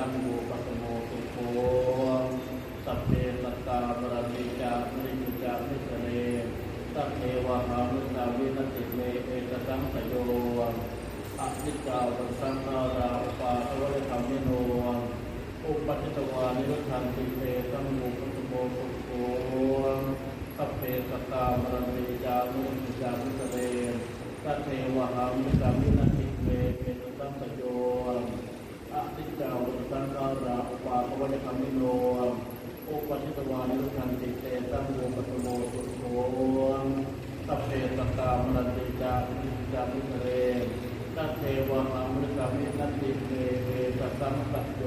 งโมปัสโมสุโขสัพเพสัตตาปราติจานิจุจานิสเรสัพเพวะหามุสาวินติเมเอตสังสโยอนิจจาวัสังขาราอุปาทวะธรรมิโนอุปัฏฐวานิรุตถันติเตสังโมปัสโมสุโขสัพเพสัตตาปราติจานิจุจานิสเรสัพเพวะหามุสาวินติเมเอตสังสโยอนิจจาวัสังขาราอุปาทวะธรรมิโนโอปัจิตวานิรุขันติเตตังโมปัสโมสุโขสัพเพสัตตามรันติจานิจามิเรสัพเพวะหามุสามินันติเมเอตสังสัจโย